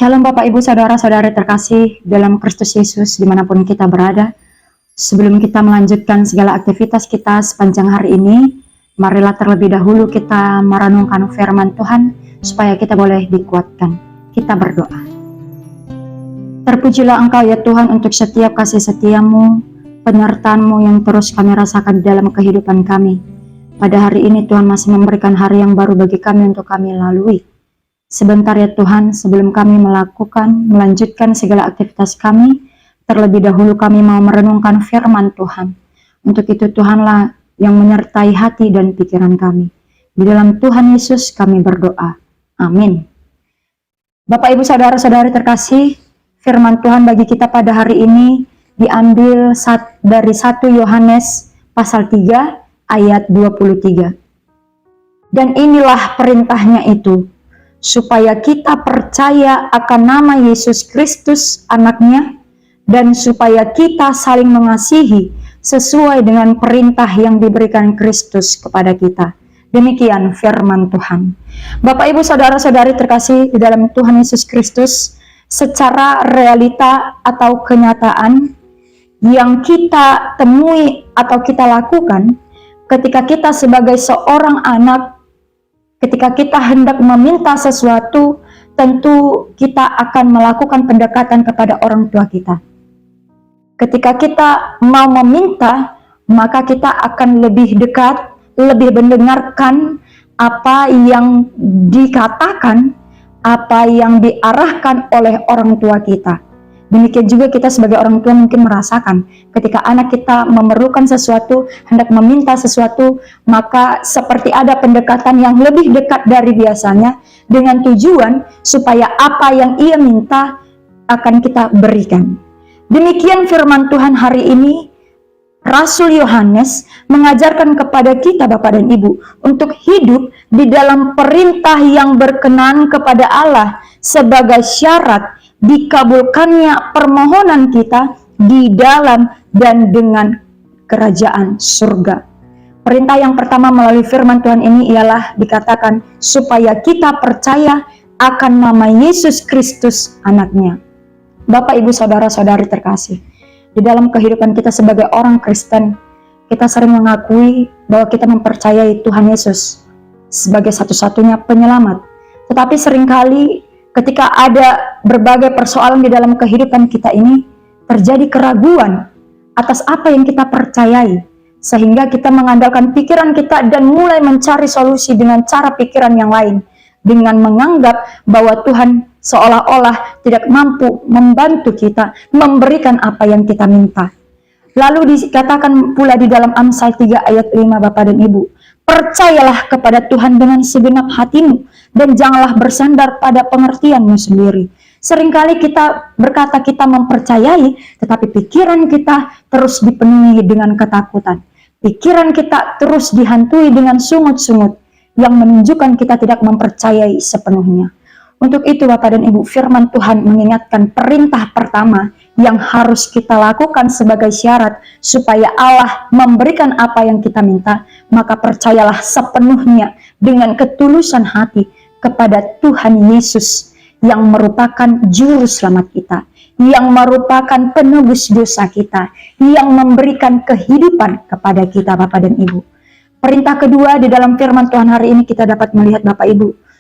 Shalom Bapak Ibu Saudara-saudari terkasih dalam Kristus Yesus dimanapun kita berada. Sebelum kita melanjutkan segala aktivitas kita sepanjang hari ini, marilah terlebih dahulu kita merenungkan firman Tuhan supaya kita boleh dikuatkan. Kita berdoa. Terpujilah Engkau ya Tuhan untuk setiap kasih setiamu, penyertaan-Mu yang terus kami rasakan di dalam kehidupan kami. Pada hari ini Tuhan masih memberikan hari yang baru bagi kami untuk kami lalui. Sebentar ya Tuhan, sebelum kami melanjutkan segala aktivitas kami, terlebih dahulu kami mau merenungkan firman Tuhan. Untuk itu Tuhanlah yang menyertai hati dan pikiran kami. Di dalam Tuhan Yesus kami berdoa. Amin. Bapak Ibu Saudara-saudari terkasih, firman Tuhan bagi kita pada hari ini diambil dari 1 Yohanes pasal 3 ayat 23. Dan inilah perintahnya itu, supaya kita percaya akan nama Yesus Kristus anaknya, dan supaya kita saling mengasihi sesuai dengan perintah yang diberikan Kristus kepada kita. Demikian firman Tuhan. Bapak Ibu Saudara-saudari terkasih di dalam Tuhan Yesus Kristus, secara realita atau kenyataan yang kita temui atau kita lakukan ketika kita sebagai seorang anak, ketika kita hendak meminta sesuatu, tentu kita akan melakukan pendekatan kepada orang tua kita. Ketika kita mau meminta, maka kita akan lebih dekat, lebih mendengarkan apa yang dikatakan, apa yang diarahkan oleh orang tua kita. Demikian juga kita sebagai orang tua mungkin merasakan ketika anak kita memerlukan sesuatu, hendak meminta sesuatu, maka seperti ada pendekatan yang lebih dekat dari biasanya dengan tujuan supaya apa yang ia minta akan kita berikan. Demikian firman Tuhan hari ini. Rasul Yohanes mengajarkan kepada kita Bapak dan Ibu untuk hidup di dalam perintah yang berkenan kepada Allah sebagai syarat dikabulkannya permohonan kita di dalam dan dengan kerajaan surga. Perintah yang pertama melalui firman Tuhan ini ialah dikatakan supaya kita percaya akan nama Yesus Kristus anaknya. Bapak Ibu Saudara-saudari terkasih, di dalam kehidupan kita sebagai orang Kristen, kita sering mengakui bahwa kita mempercayai Tuhan Yesus sebagai satu-satunya penyelamat. Tetapi seringkali ketika ada berbagai persoalan di dalam kehidupan kita ini, terjadi keraguan atas apa yang kita percayai, sehingga kita mengandalkan pikiran kita dan mulai mencari solusi dengan cara pikiran yang lain, dengan menganggap bahwa Tuhan seolah-olah tidak mampu membantu kita memberikan apa yang kita minta. Lalu dikatakan pula di dalam Amsal 3 ayat 5 Bapak dan Ibu, percayalah kepada Tuhan dengan segenap hatimu dan janganlah bersandar pada pengertianmu sendiri. Seringkali kita berkata kita mempercayai, tetapi pikiran kita terus dipenuhi dengan ketakutan. Pikiran kita terus dihantui dengan sungut-sungut yang menunjukkan kita tidak mempercayai sepenuhnya. Untuk itu Bapak dan Ibu, firman Tuhan mengingatkan perintah pertama yang harus kita lakukan sebagai syarat supaya Allah memberikan apa yang kita minta, maka percayalah sepenuhnya dengan ketulusan hati kepada Tuhan Yesus yang merupakan juru selamat kita, yang merupakan penebus dosa kita, yang memberikan kehidupan kepada kita Bapak dan Ibu. Perintah kedua di dalam firman Tuhan hari ini kita dapat melihat Bapak Ibu,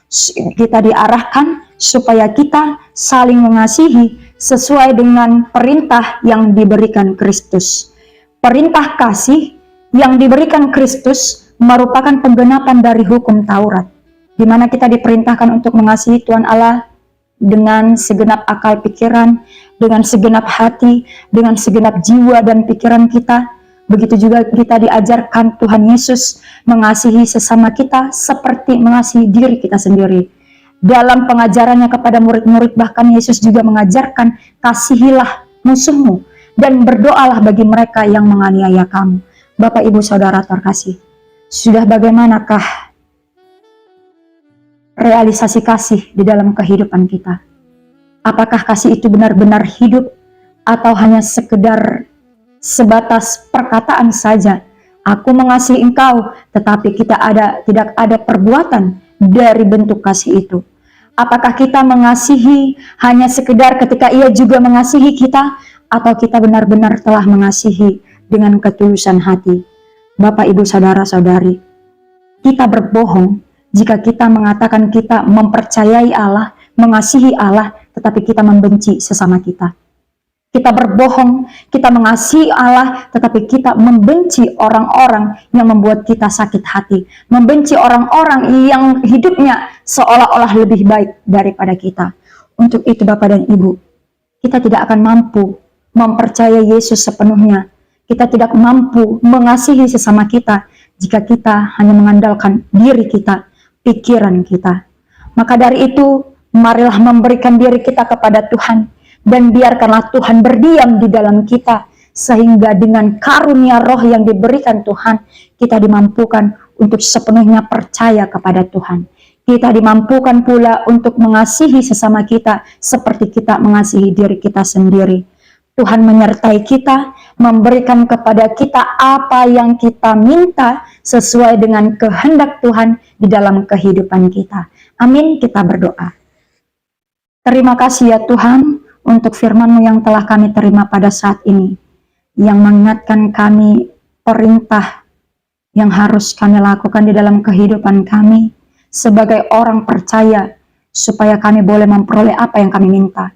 kita diarahkan supaya kita saling mengasihi sesuai dengan perintah yang diberikan Kristus. Perintah kasih yang diberikan Kristus merupakan penggenapan dari hukum Taurat, di mana kita diperintahkan untuk mengasihi Tuhan Allah dengan segenap akal pikiran, dengan segenap hati, dengan segenap jiwa dan pikiran kita. Begitu juga kita diajarkan Tuhan Yesus mengasihi sesama kita seperti mengasihi diri kita sendiri. Dalam pengajarannya kepada murid-murid, bahkan Yesus juga mengajarkan, kasihilah musuhmu dan berdoalah bagi mereka yang menganiaya kamu. Bapak Ibu Saudara terkasih, sudah bagaimanakah realisasi kasih di dalam kehidupan kita? Apakah kasih itu benar-benar hidup atau hanya sekedar sebatas perkataan saja? Aku mengasihi engkau, tetapi tidak ada perbuatan dari bentuk kasih itu. Apakah kita mengasihi hanya sekedar ketika Ia juga mengasihi kita, atau kita benar-benar telah mengasihi dengan ketulusan hati? Bapak, Ibu, Saudara-saudari, kita berbohong jika kita mengatakan kita mempercayai Allah, mengasihi Allah, tetapi kita membenci sesama kita. Kita berbohong, kita mengasihi Allah, tetapi kita membenci orang-orang yang membuat kita sakit hati. Membenci orang-orang yang hidupnya seolah-olah lebih baik daripada kita. Untuk itu Bapak dan Ibu, kita tidak akan mampu mempercayai Yesus sepenuhnya. Kita tidak mampu mengasihi sesama kita jika kita hanya mengandalkan diri kita, pikiran kita. Maka dari itu, marilah memberikan diri kita kepada Tuhan, dan biarkanlah Tuhan berdiam di dalam kita, sehingga dengan karunia roh yang diberikan Tuhan, kita dimampukan untuk sepenuhnya percaya kepada Tuhan. Kita dimampukan pula untuk mengasihi sesama kita seperti kita mengasihi diri kita sendiri. Tuhan menyertai kita, memberikan kepada kita apa yang kita minta sesuai dengan kehendak Tuhan di dalam kehidupan kita. Amin, kita berdoa. Terima kasih ya Tuhan, untuk firman-Mu yang telah kami terima pada saat ini, yang mengingatkan kami perintah yang harus kami lakukan di dalam kehidupan kami sebagai orang percaya, supaya kami boleh memperoleh apa yang kami minta.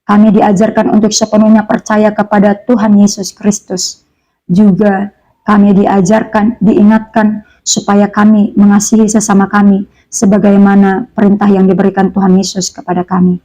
Kami diajarkan untuk sepenuhnya percaya kepada Tuhan Yesus Kristus. Juga kami diajarkan, diingatkan supaya kami mengasihi sesama kami sebagaimana perintah yang diberikan Tuhan Yesus kepada kami.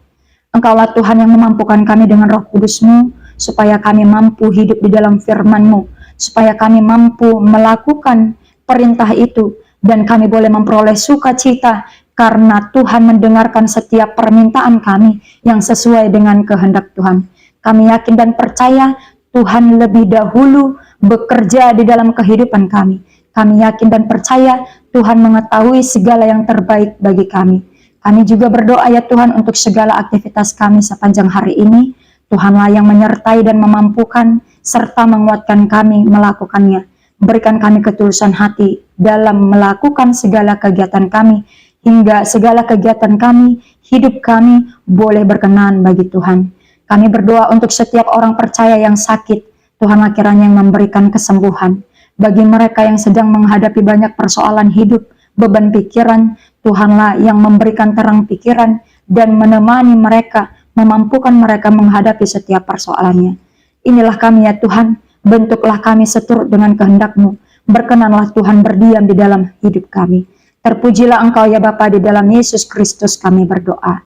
Engkaulah Tuhan yang memampukan kami dengan Roh Kudus-Mu, supaya kami mampu hidup di dalam firman-Mu, supaya kami mampu melakukan perintah itu, dan kami boleh memperoleh sukacita, karena Tuhan mendengarkan setiap permintaan kami yang sesuai dengan kehendak Tuhan. Kami yakin dan percaya Tuhan lebih dahulu bekerja di dalam kehidupan kami. Kami yakin dan percaya Tuhan mengetahui segala yang terbaik bagi kami. Kami juga berdoa ya Tuhan untuk segala aktivitas kami sepanjang hari ini. Tuhanlah yang menyertai dan memampukan serta menguatkan kami melakukannya. Berikan kami ketulusan hati dalam melakukan segala kegiatan kami, hingga segala kegiatan kami, hidup kami boleh berkenan bagi Tuhan. Kami berdoa untuk setiap orang percaya yang sakit. Tuhanlah kiranya yang memberikan kesembuhan. Bagi mereka yang sedang menghadapi banyak persoalan hidup, beban pikiran, Tuhanlah yang memberikan terang pikiran dan menemani mereka, memampukan mereka menghadapi setiap persoalannya. Inilah kami ya Tuhan, bentuklah kami seturut dengan kehendak-Mu. Berkenanlah Tuhan berdiam di dalam hidup kami. Terpujilah Engkau ya Bapa, di dalam Yesus Kristus kami berdoa.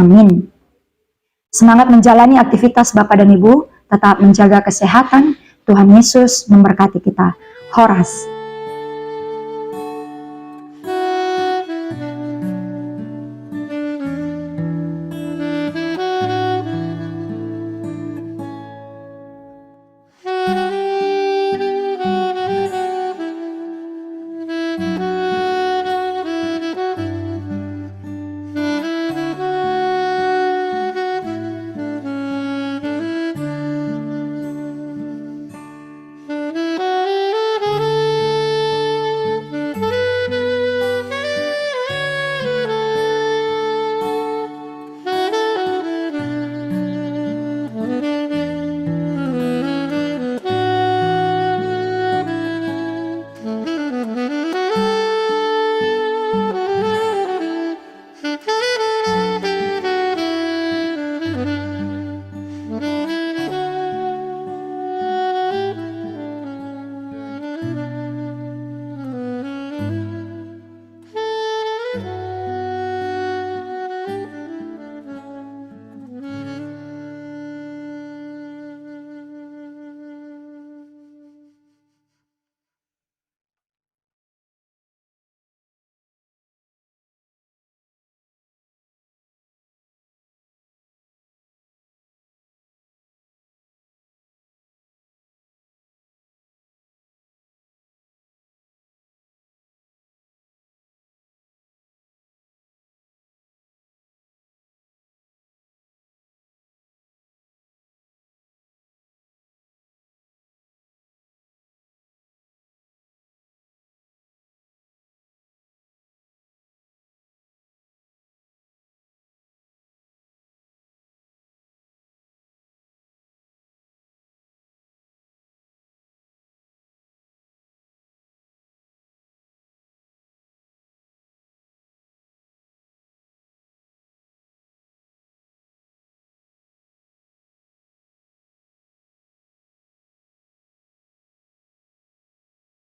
Amin. Semangat menjalani aktivitas Bapak dan Ibu, tetap menjaga kesehatan. Tuhan Yesus memberkati kita. Horas.